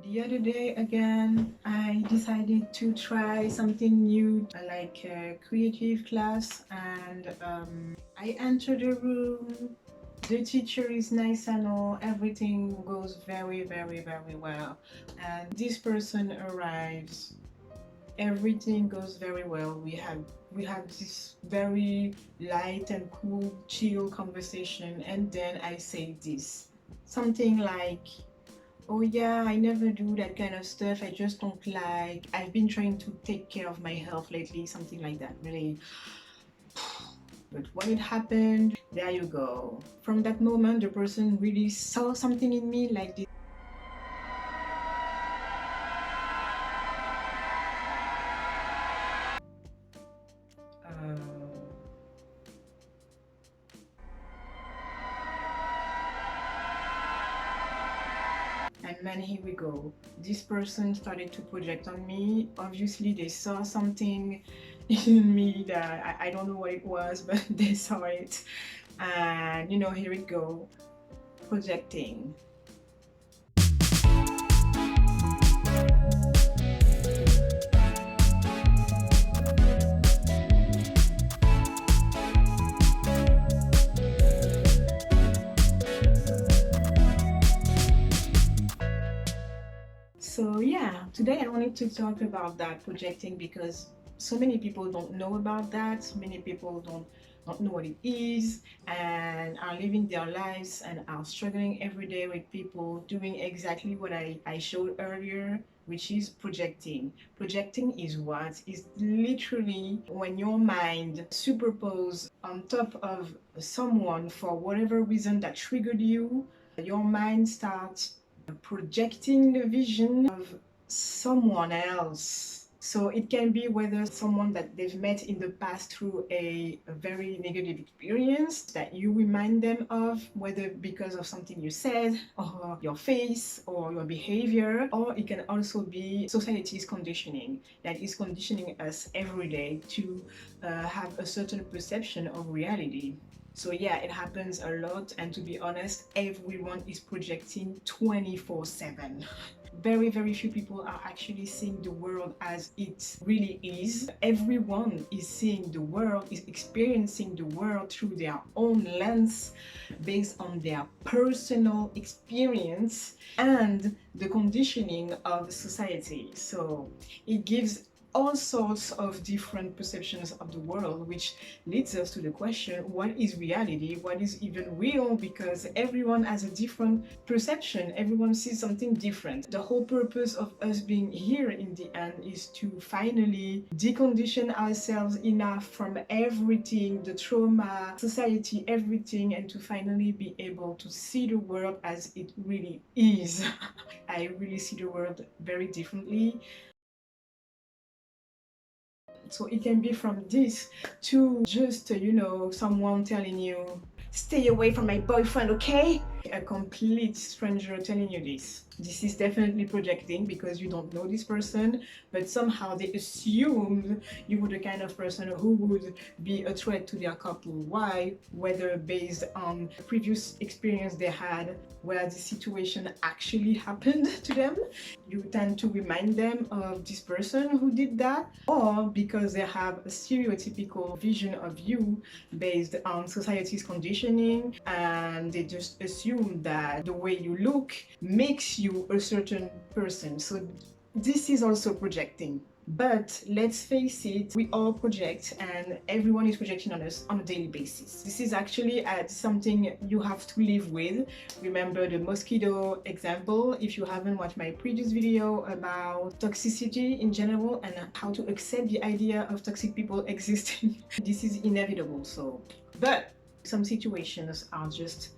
The other day again, I decided to try something new, like a creative class, and I entered the room. The teacher is nice and all, everything goes very well. And this person arrives, everything goes very well. We have this very light and cool, chill conversation, and then I say this. Something like, oh yeah, I never do that kind of stuff. I just don't like. I've been trying to take care of my health lately, something like that, really. But when it happened, there you go. From that moment, the person really saw something in me like this. Uh, and then here we go. This person started to project on me. Obviously, they saw something in me that I don't know what it was, but they saw it. And here we go. Projecting. So yeah, today I wanted to talk about that projecting because so many people don't know about that. So many people don't know what it is and are living their lives and are struggling every day with people doing exactly what I showed earlier, which is projecting. Projecting is what? Is literally when your mind superpose on top of someone for whatever reason that triggered you, your mind starts projecting the vision of someone else. So it can be whether someone that they've met in the past through a very negative experience that you remind them of, whether because of something you said or your face or your behavior, or it can also be society's conditioning that is conditioning us every day to have a certain perception of reality. So yeah, it happens a lot, and to be honest, everyone is projecting 24/7. Very few people are actually seeing the world as it really is. Everyone is seeing the world, is experiencing the world through their own lens, based on their personal experience and the conditioning of society. So it gives all sorts of different perceptions of the world, which leads us to the question, what is reality? What is even real? Because everyone has a different perception, everyone sees something different. The whole purpose of us being here in the end is to finally decondition ourselves enough from everything, the trauma, society, everything, and to finally be able to see the world as it really is. I really see the world very differently. So it can be from this to just, someone telling you, stay away from my boyfriend, okay? A complete stranger telling you this. This is definitely projecting because you don't know this person, but somehow they assumed you were the kind of person who would be a threat to their couple. Why? Whether based on previous experience they had where the situation actually happened to them, you tend to remind them of this person who did that, or because they have a stereotypical vision of you based on society's conditioning, and they just assume that the way you look makes you a certain person. So this is also projecting. But let's face it, we all project, and everyone is projecting on us on a daily basis. This is actually something you have to live with. Remember the mosquito example. If you haven't watched my previous video about toxicity in general and how to accept the idea of toxic people existing, this is inevitable. So, but some situations are just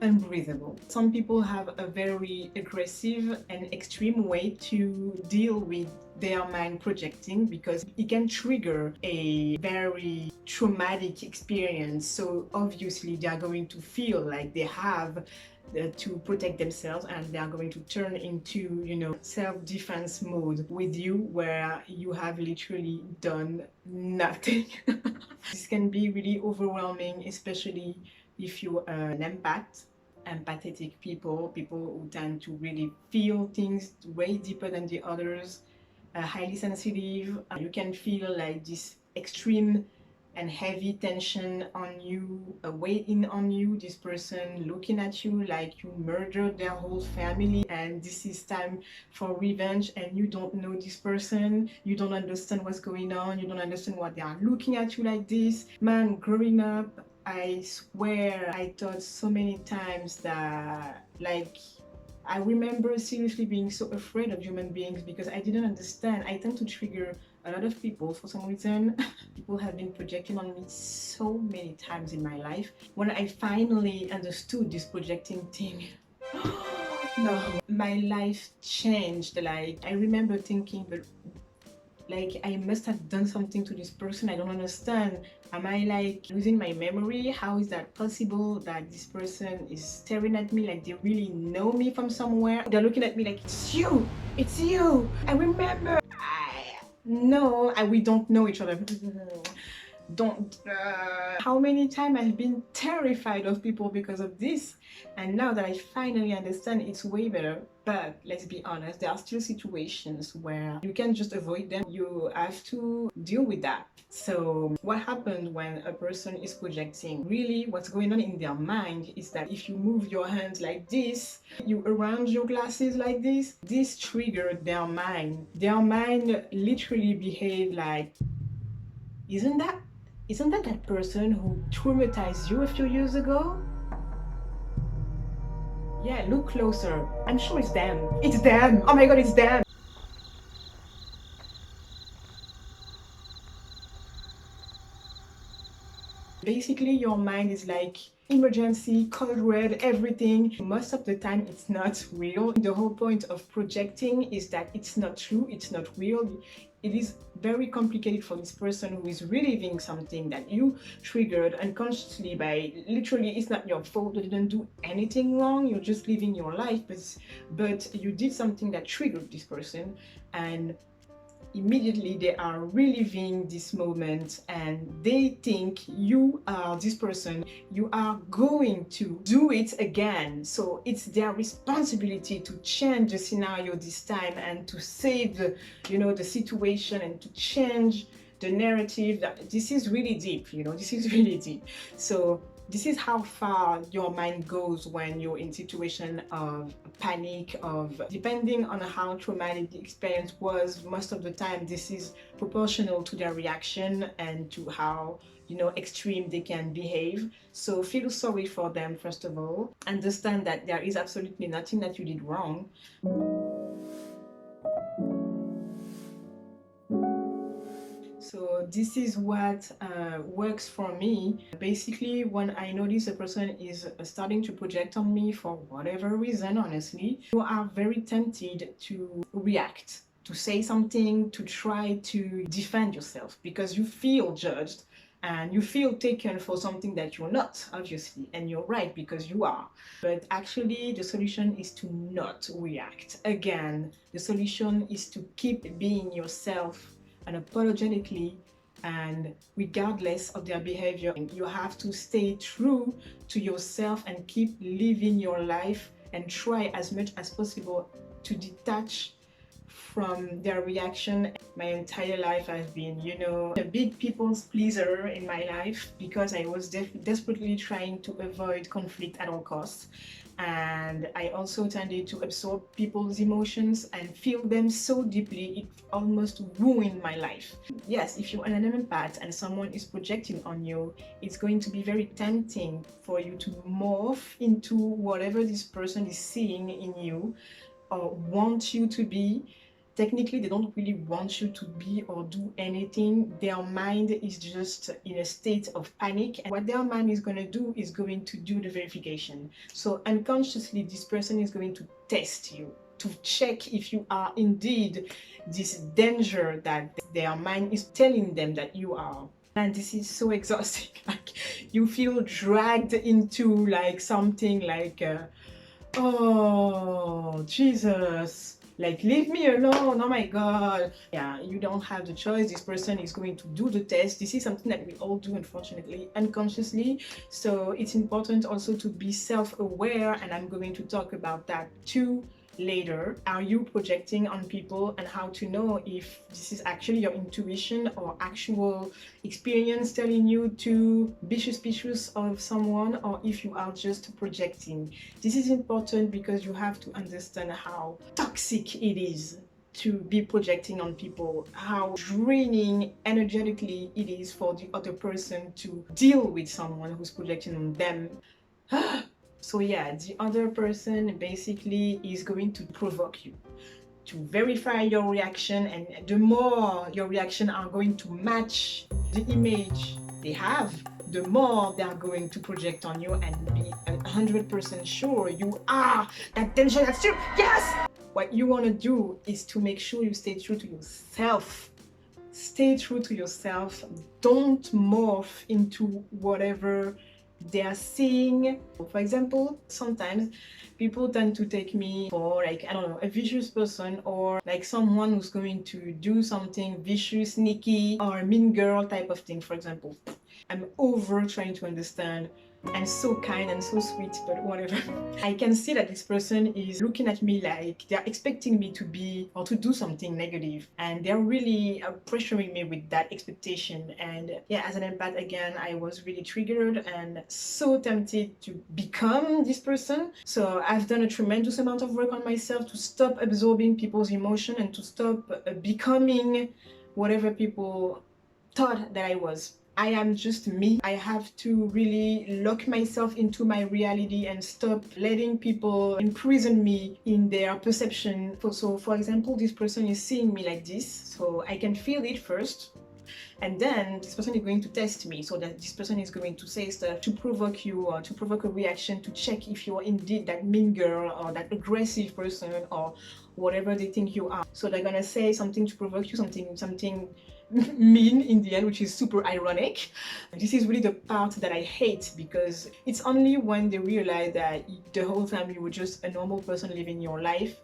unbreathable. Some people have a very aggressive and extreme way to deal with their mind projecting because it can trigger a very traumatic experience. So obviously they are going to feel like they have to protect themselves, and they are going to turn into, self-defense mode with you, where you have literally done nothing. This can be really overwhelming, especially if you're an empath, empathetic people, people who tend to really feel things way deeper than the others, highly sensitive. You can feel like this extreme and heavy tension on you, waiting on you, this person looking at you like you murdered their whole family and this is time for revenge, and you don't know this person, you don't understand what's going on, you don't understand why they are looking at you like this. Man, growing up, I swear I thought so many times that, like, I remember seriously being so afraid of human beings because I didn't understand. I tend to trigger a lot of people for some reason. People have been projecting on me so many times in my life. When I finally understood this projecting thing, no, my life changed. Like, I remember thinking, but like, I must have done something to this person. I don't understand. Am I like losing my memory? How is that possible that this person is staring at me like they really know me from somewhere? They're looking at me like, it's you, it's you. I remember. No, we don't know each other. Don't. How many times I've been terrified of people because of this, and now that I finally understand, it's way better. But let's be honest, there are still situations where you can't just avoid them. You have to deal with that. So what happened when a person is projecting? Really, what's going on in their mind is that if you move your hands like this, you arrange your glasses like this triggered their mind. Their mind literally behaved like, isn't that that person who traumatized you a few years ago? Yeah, look closer. I'm sure it's them. It's them. Oh my god, it's them. Basically, your mind is like emergency, code red, everything. Most of the time, it's not real. The whole point of projecting is that it's not true, it's not real. It is very complicated for this person who is reliving something that you triggered unconsciously by, literally, it's not your fault, you didn't do anything wrong, you're just living your life, but you did something that triggered this person, and immediately they are reliving this moment and they think you are this person, you are going to do it again. So it's their responsibility to change the scenario this time and to save the situation and to change the narrative. This is really deep, this is really deep. So this is how far your mind goes when you're in situation of panic, of depending on how traumatic the experience was. Most of the time this is proportional to their reaction and to how extreme they can behave. So feel sorry for them. First of all, understand that there is absolutely nothing that you did wrong. So this is what works for me. Basically, when I notice a person is starting to project on me for whatever reason, honestly, you are very tempted to react, to say something, to try to defend yourself because you feel judged and you feel taken for something that you're not, obviously, and you're right because you are. But actually, the solution is to not react. Again, the solution is to keep being yourself unapologetically and regardless of their behavior. You have to stay true to yourself and keep living your life and try as much as possible to detach from their reaction. My entire life I've been, a big people's pleaser in my life because I was desperately trying to avoid conflict at all costs. And I also tended to absorb people's emotions and feel them so deeply it almost ruined my life. Yes, if you're an empath and someone is projecting on you, it's going to be very tempting for you to morph into whatever this person is seeing in you or want you to be. Technically, they don't really want you to be or do anything. Their mind is just in a state of panic. And what their mind is going to do is going to do the verification. So unconsciously, this person is going to test you to check if you are indeed this danger that their mind is telling them that you are. And this is so exhausting. Like, you feel dragged into like something like, oh, Jesus. Like, leave me alone. Oh my God. Yeah, you don't have the choice. This person is going to do the test. This is something that we all do, unfortunately, unconsciously. So it's important also to be self-aware, and I'm going to talk about that too later. Are you projecting on people, and how to know if this is actually your intuition or actual experience telling you to be suspicious of someone, or if you are just projecting. This is important because you have to understand how toxic it is to be projecting on people, how draining energetically it is for the other person to deal with someone who's projecting on them. So yeah, the other person basically is going to provoke you to verify your reaction, and the more your reaction are going to match the image they have, the more they are going to project on you and be 100% sure you are that tension, that's true. Yes, what you want to do is to make sure you stay true to yourself. Stay true to yourself. Don't morph into whatever they are seeing. For example, sometimes people tend to take me for, like, I don't know, a vicious person, or like someone who's going to do something vicious, sneaky, or mean girl type of thing, for example. I'm over trying to understand, and so kind and so sweet, but whatever. I can see that this person is looking at me like they're expecting me to be or to do something negative, and they're really pressuring me with that expectation. And yeah, as an empath, again, I was really triggered and so tempted to become this person. So I've done a tremendous amount of work on myself to stop absorbing people's emotion and to stop becoming whatever people thought that I was. I am just me. I have to really lock myself into my reality and stop letting people imprison me in their perception. So, for example, this person is seeing me like this, so I can feel it first. And then this person is going to test me, so that this person is going to say stuff to provoke you, or to provoke a reaction, to check if you're indeed that mean girl or that aggressive person or whatever they think you are. So they're gonna say something to provoke you, something mean in the end, which is super ironic. This is really the part that I hate, because it's only when they realize that the whole time you were just a normal person living your life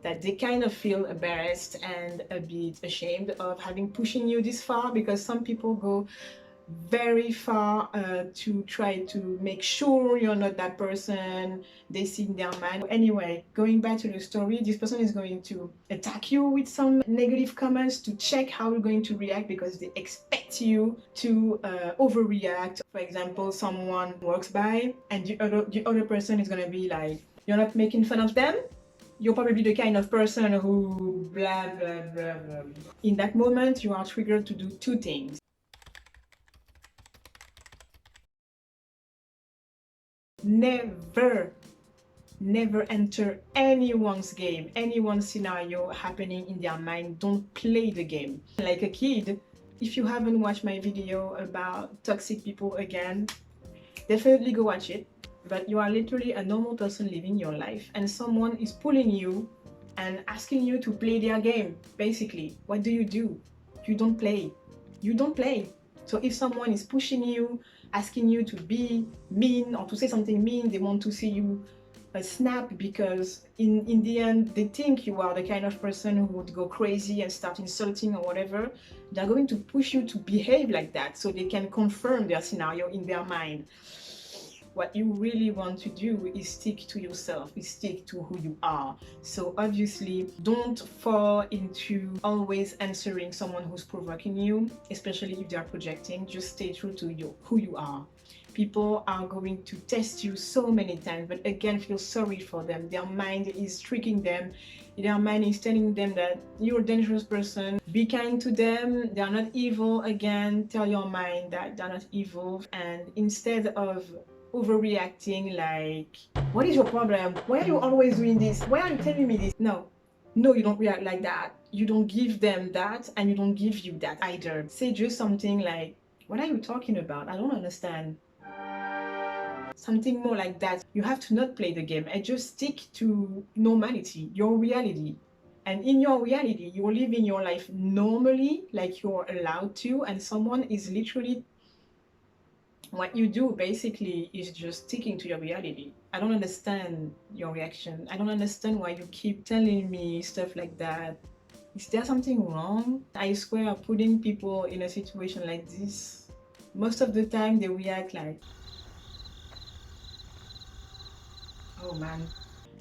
that they kind of feel embarrassed and a bit ashamed of having pushing you this far, because some people go very far to try to make sure you're not that person they see in their mind. Anyway, going back to the story, this person is going to attack you with some negative comments to check how you're going to react, because they expect you to overreact. For example, someone walks by and the other person is going to be like, you're not making fun of them? You're probably the kind of person who blah blah blah blah. In that moment, you are triggered to do two things. Never, never enter anyone's game, anyone's scenario happening in their mind. Don't play the game. Like a kid, if you haven't watched my video about toxic people again, definitely go watch it. But you are literally a normal person living your life, and someone is pulling you and asking you to play their game. Basically, what do? You don't play. You don't play. So if someone is pushing you, asking you to be mean or to say something mean, they want to see you snap, because in the end they think you are the kind of person who would go crazy and start insulting or whatever. They're going to push you to behave like that so they can confirm their scenario in their mind. What you really want to do is stick to yourself, is stick to who you are. So obviously, don't fall into always answering someone who's provoking you, especially if they are projecting. Just stay true to who you are. People are going to test you so many times, but again, feel sorry for them. Their mind is tricking them. Their mind is telling them that you're a dangerous person. Be kind to them. They are not evil. Again, tell your mind that they're not evil. And instead of overreacting, like, what is your problem? Why are you always doing this? Why are you telling me this? No, you don't react like that. You don't give them that, and you don't give you that either. Say just something like, what are you talking about? I don't understand. Something more like that. You have to not play the game and just stick to normality, your reality. And in your reality, you're living your life normally, like you're allowed to, and someone is literally What you do basically is just sticking to your reality. I don't understand your reaction. I don't understand why you keep telling me stuff like that. Is there something wrong? I swear, putting people in a situation like this, most of the time they react like, oh man,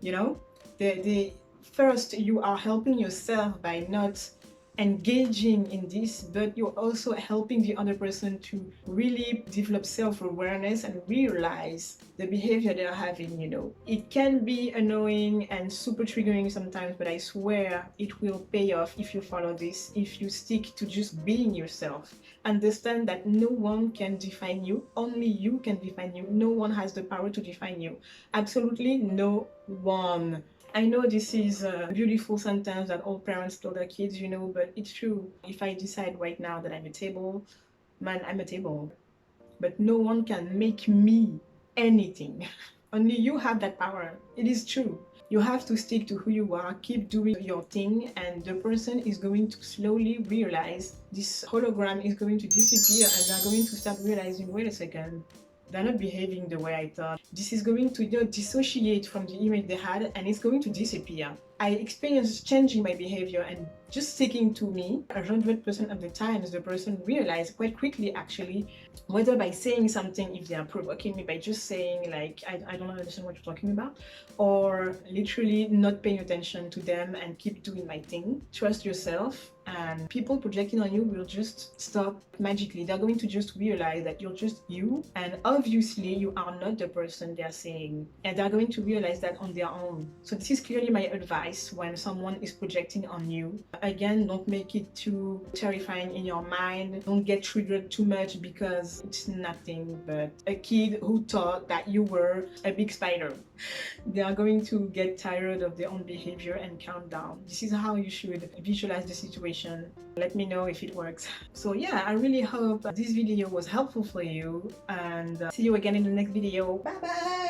you know, the first you are helping yourself by not engaging in this, but you're also helping the other person to really develop self-awareness and realize the behavior they're having. It can be annoying and super triggering sometimes, but I swear it will pay off if you follow this, if you stick to just being yourself. Understand that no one can define you, only you can define you. No one has the power to define you, absolutely no one. I know this is a beautiful sentence that all parents tell their kids, but it's true. If I decide right now that I'm a table, man, I'm a table. But no one can make me anything. Only you have that power. It is true. You have to stick to who you are, keep doing your thing, and the person is going to slowly realize this hologram is going to disappear, and they're going to start realizing, wait a second, they're not behaving the way I thought. This is going to dissociate from the image they had, and it's going to disappear. I experienced changing my behavior and just sticking to me. 100% of the times, the person realized quite quickly, actually, whether by saying something, if they are provoking me by just saying like, I don't understand what you're talking about, or literally not paying attention to them and keep doing my thing. Trust yourself, and people projecting on you will just stop magically. They're going to just realize that you're just you, and obviously you are not the person they're saying, and they're going to realize that on their own. So this is clearly my advice when someone is projecting on you. Again, don't make it too terrifying in your mind. Don't get triggered too much, because it's nothing but a kid who thought that you were a big spider. They are going to get tired of their own behavior and calm down. This is how you should visualize the situation. Let me know if it works. So yeah, I really hope this video was helpful for you, and see you again in the next video. Bye bye!